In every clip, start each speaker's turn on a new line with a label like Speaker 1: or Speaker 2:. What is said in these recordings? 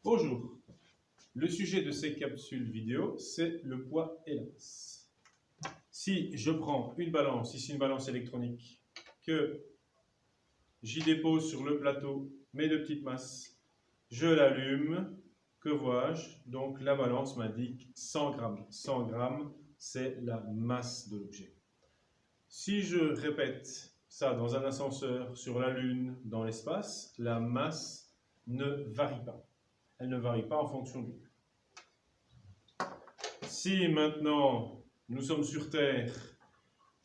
Speaker 1: Bonjour, le sujet de ces capsules vidéo, c'est le poids et la masse. Si je prends une balance, ici une balance électronique, que j'y dépose sur le plateau mes deux petites masses, je l'allume, que vois-je? Donc la balance m'indique 100 grammes. 100 grammes, c'est la masse de l'objet. Si je répète ça dans un ascenseur, sur la Lune, dans l'espace, la masse ne varie pas. Elle ne varie pas en fonction du lieu. Si maintenant nous sommes sur Terre,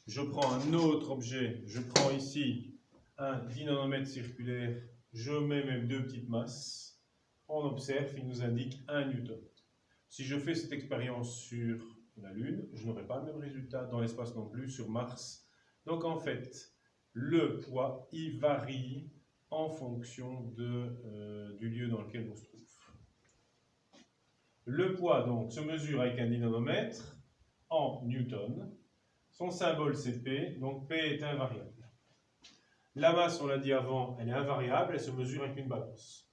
Speaker 1: je prends un autre objet, je prends ici un dynanomètre circulaire, je mets mes deux petites masses, on observe, il nous indique 1 Newton. Si je fais cette expérience sur la Lune, je n'aurai pas le même résultat, dans l'espace non plus, sur Mars. Donc en fait, le poids, il varie en fonction du lieu dans lequel on se trouve. Le poids donc se mesure avec un dynanomètre en newton. Son symbole c'est P, donc P est invariable. La masse, on l'a dit avant, elle est invariable, elle se mesure avec une balance.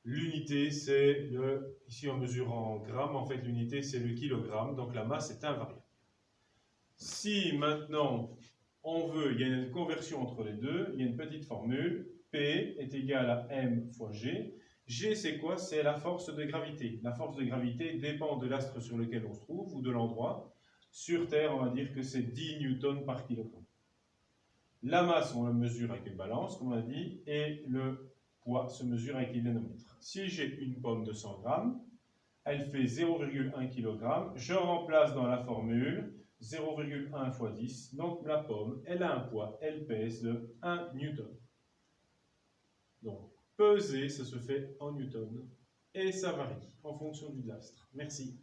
Speaker 1: L'unité c'est ici on mesure en grammes, en fait l'unité c'est le kilogramme, donc la masse est invariable. Si maintenant on veut, il y a une conversion entre les deux, il y a une petite formule, P est égal à M fois G. G, c'est quoi? C'est la force de gravité. La force de gravité dépend de l'astre sur lequel on se trouve ou de l'endroit. Sur Terre, on va dire que c'est 10 newtons par kilogramme. La masse, on la mesure avec une balance, comme on a dit, et le poids se mesure avec un dynanomètre. Si j'ai une pomme de 100 grammes, elle fait 0,1 kg. Je remplace dans la formule 0,1 fois 10. Donc la pomme, elle a un poids, elle pèse de 1 newton. Donc, peser, ça se fait en newton et ça varie en fonction du astre. Merci.